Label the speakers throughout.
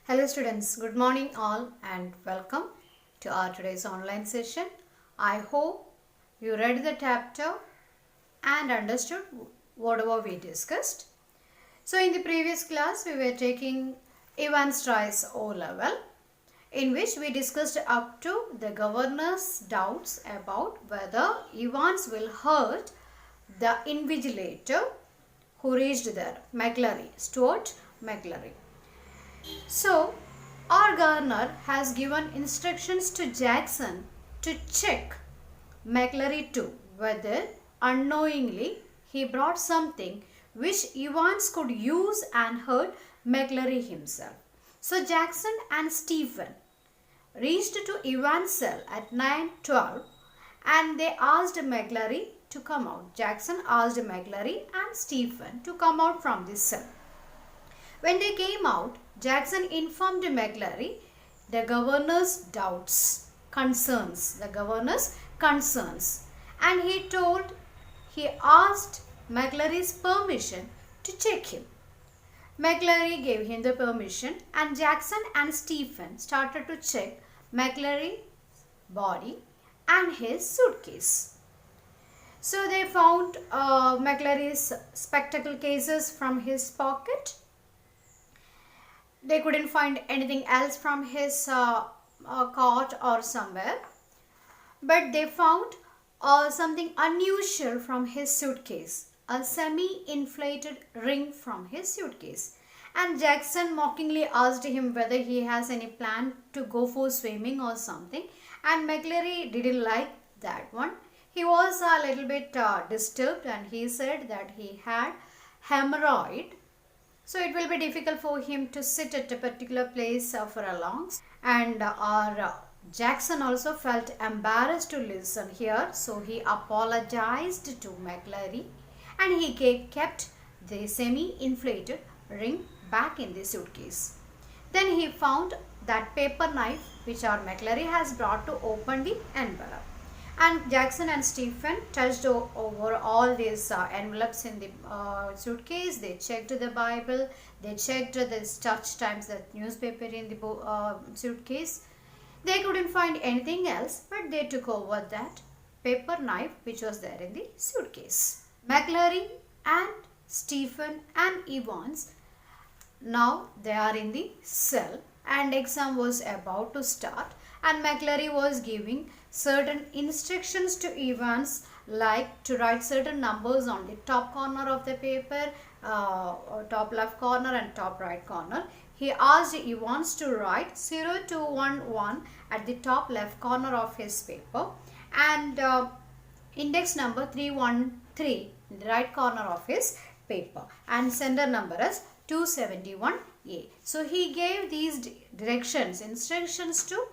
Speaker 1: Hello students, good morning all and welcome to our today's online session. I hope you read the chapter and understood whatever we discussed. So in the previous class we were taking Evans Trice O level, in which we discussed up to the governor's doubts about whether Evans will hurt the invigilator who reached there, McLary, Stuart McLary. So, our governor has given instructions to Jackson to check McLary too, whether unknowingly he brought something which Evans could use and hurt McLary himself. So, Jackson and Stephen reached to Evans' cell at 9:12 and they asked McLary to come out. Jackson asked McLary and Stephen to come out from this cell. When they came out, Jackson informed McLary the governor's doubts, concerns, and he asked McLary's permission to check him. McLary gave him the permission and Jackson and Stephen started to check McLary's body and his suitcase. So they found McLary's spectacle cases from his pocket. They couldn't find anything else from his cot or somewhere. But they found something unusual from his suitcase. A semi-inflated ring from his suitcase. And Jackson mockingly asked him whether he has any plan to go for swimming or something. And McLary didn't like that one. He was a little bit disturbed and he said that he had hemorrhoid. So it will be difficult for him to sit at a particular place for a long time. And our Jackson also felt embarrassed to listen here. So he apologized to McLary and he kept the semi-inflated ring back in the suitcase. Then he found that paper knife which our McLary has brought to open the envelope. And Jackson and Stephen touched over all these envelopes in the suitcase. They checked the Bible. They checked the Church Times, the newspaper in the suitcase. They couldn't find anything else, but they took over that paper knife which was there in the suitcase. McLary and Stephen and Evans, now they are in the cell and exam was about to start. And McLary was giving certain instructions to Evans, like to write certain numbers on the top corner of the paper, top left corner and top right corner. He asked Evans to write 0211 at the top left corner of his paper and index number 313 in the right corner of his paper and sender number as 271A. So he gave these instructions to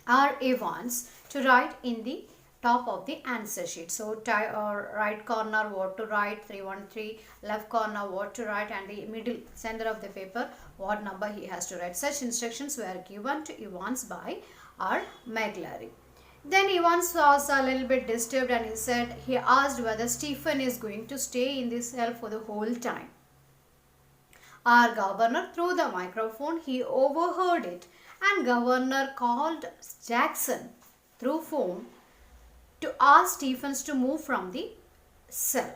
Speaker 1: our Evans to write in the top of the answer sheet. So right corner what to write 313, left corner what to write, and the middle center of the paper what number he has to write. Such instructions were given to Evans by our McLary. Then Evans was a little bit disturbed and he asked whether Stephen is going to stay in this cell for the whole time. Our governor, through the microphone, he overheard it and governor called Jackson through phone to ask Stephens to move from the cell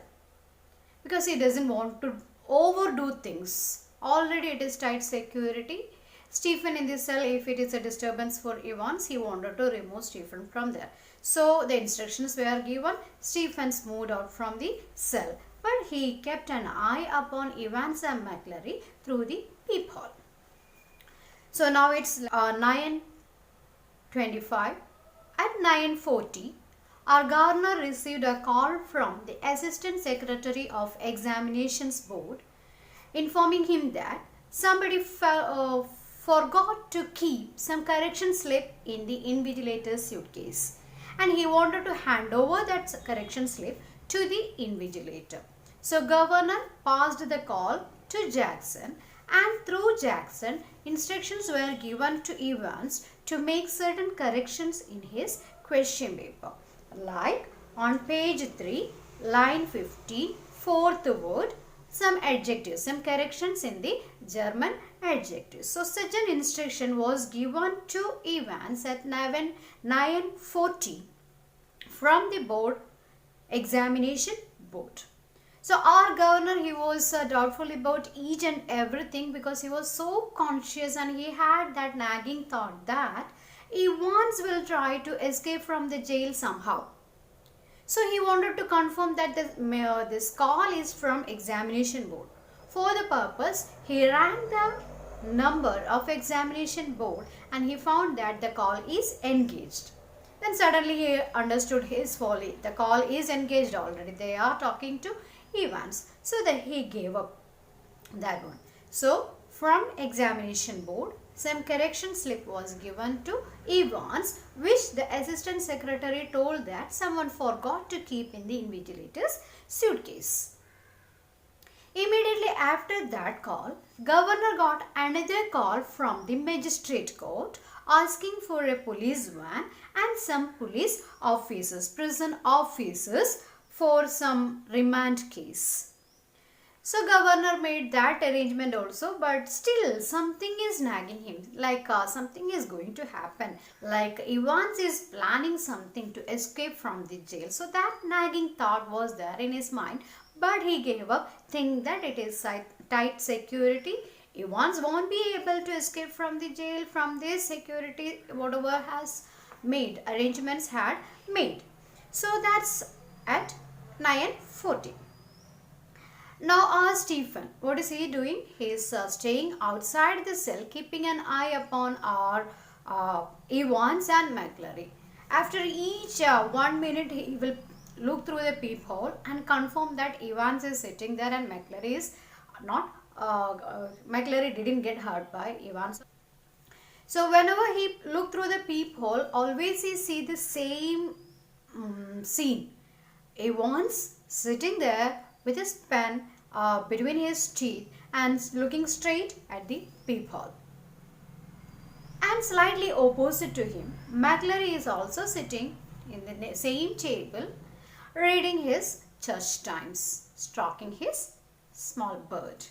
Speaker 1: because he doesn't want to overdo things. Already it is tight security. Stephen in the cell, if it is a disturbance for Evans, he wanted to remove Stephen from there. So the instructions were given. Stephens moved out from the cell, but he kept an eye upon Evans and McLary through the peephole. So now it's 9:25. At 9:40, our governor received a call from the Assistant Secretary of Examinations Board informing him that somebody forgot to keep some correction slip in the invigilator's suitcase and he wanted to hand over that correction slip to the invigilator. So governor passed the call to Jackson and through Jackson, instructions were given to Evans to make certain corrections in his question paper. Like on page 3, line 15, fourth word, some adjectives, some corrections in the German adjectives. So such an instruction was given to Evans at 9:40 from the examination board. So our governor, he was doubtful about each and everything because he was so conscious and he had that nagging thought that Evans will try to escape from the jail somehow. So he wanted to confirm that this call is from examination board. For the purpose, he rang the number of examination board and he found that the call is engaged. Then suddenly he understood his folly. The call is engaged already. They are talking to Evans. So that he gave up that one. So from examination board, some correction slip was given to Evans, which the assistant secretary told that someone forgot to keep in the invigilator's suitcase. Immediately after that call, governor got another call from the magistrate court asking for a police van and some police officers, prison officers for some remand case. So governor made that arrangement also, but still something is nagging him, like something is going to happen, like Evans is planning something to escape from the jail. So that nagging thought was there in his mind, but he gave up, thinking that it is tight security. Evans won't be able to escape from the jail from this security, whatever has made, arrangements had made. So that's at 9:40. Now Stephen, what is he doing? He is staying outside the cell, keeping an eye upon our Evans and McClary. After each 1 minute, he will look through the peephole and confirm that Evans is sitting there and McClary is not. McClary didn't get hurt by Evans. So whenever he looked through the peephole, always he see the same scene. Evans sitting there with his pen between his teeth and looking straight at the peephole. And slightly opposite to him, McClary is also sitting in the same table, reading his church times, stroking his small bird.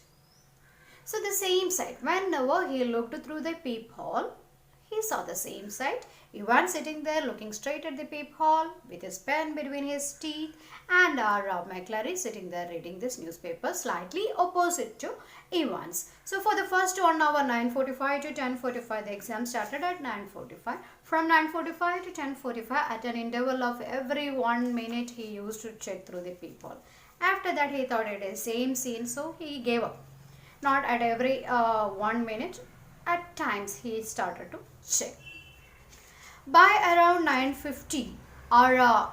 Speaker 1: So the same sight, whenever he looked through the peephole, he saw the same sight. Evans sitting there looking straight at the peephole with his pen between his teeth, and our McClary sitting there reading this newspaper slightly opposite to Evans. So for the first 1 hour, 9:45 to 10:45, the exam started at 9:45. From 9:45 to 10:45, at an interval of every 1 minute, he used to check through the peephole. After that, he thought it is same scene, so he gave up. Not at every 1 minute, at times he started to check. By around 9:50, our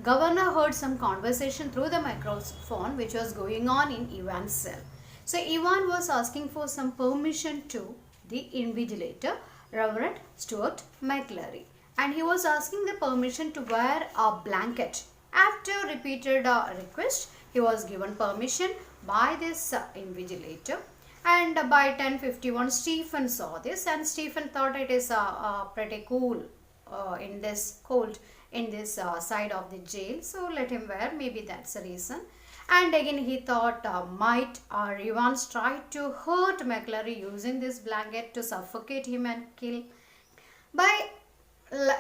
Speaker 1: governor heard some conversation through the microphone which was going on in Evans' cell. So Evan was asking for some permission to the invigilator, Reverend Stuart McClary, and he was asking the permission to wear a blanket. After repeated request, he was given permission by this invigilator. And by 10:51, Stephen saw this, and Stephen thought it is pretty cool in this cold in this side of the jail, so let him wear. Maybe that's the reason. And again he thought might Evans try to hurt McClary using this blanket to suffocate him and kill. By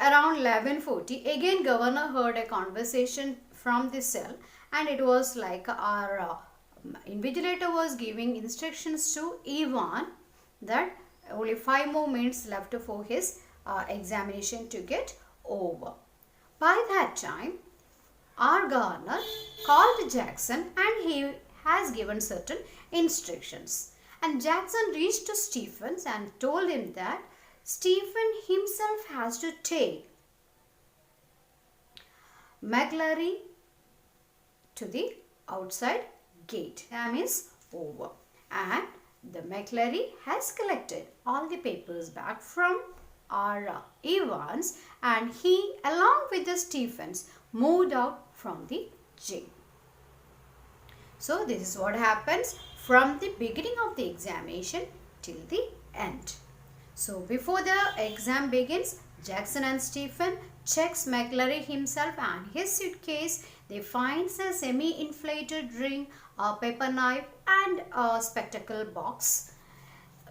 Speaker 1: around 11:40, again governor heard a conversation from the cell, and it was like our invigilator was giving instructions to Evan that only 5 more minutes left for his examination to get over. By that time, our governor called Jackson and he has given certain instructions. And Jackson reached to Stephens and told him that Stephen himself has to take McClary to the outside gate. Exam is over, and the McClary has collected all the papers back from our Evans, and he along with the Stephens moved out from the jail. So this is what happens from the beginning of the examination till the end. So before the exam begins, Jackson and Stephen checks McClary himself and his suitcase. They find a semi-inflated ring, a paper knife and a spectacle box.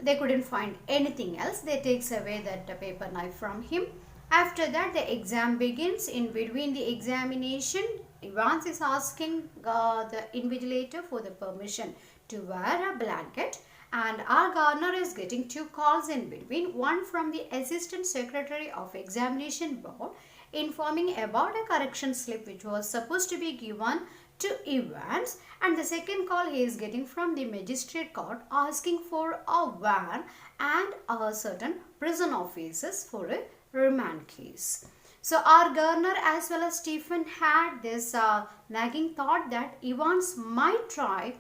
Speaker 1: they couldn't find anything else. They takes away that paper knife from him. After that, the exam begins. In between the examination, Evans is asking the invigilator for the permission to wear a blanket, and our Garner is getting two calls in between. One from the Assistant Secretary of Examination Board informing about a correction slip which was supposed to be given to Evans, and the second call he is getting from the magistrate court asking for a van and a certain prison officers for a remand case. So our Garner as well as Stephen had this nagging thought that Evans might try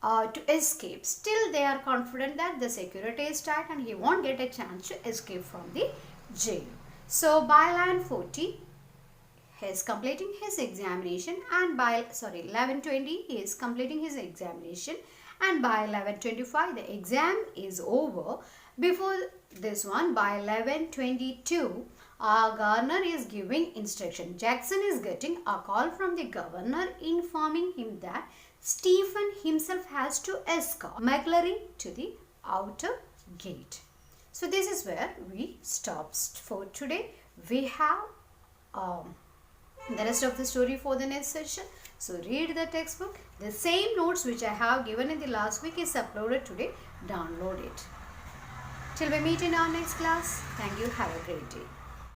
Speaker 1: to escape. Still they are confident that the security is tight and he won't get a chance to escape from the jail. So by line 40 he is completing his examination, and by 11:20 he is completing his examination, and by 11:25 the exam is over. Before this one, by 11:22 Garner is giving instruction. Jackson is getting a call from the governor informing him that Stephen himself has to escort McLaurin to the outer gate. So this is where we stopped for today. We have the rest of the story for the next session. So read the textbook. The same notes which I have given in the last week is uploaded today. Download it. Till we meet in our next class. Thank you. Have a great day.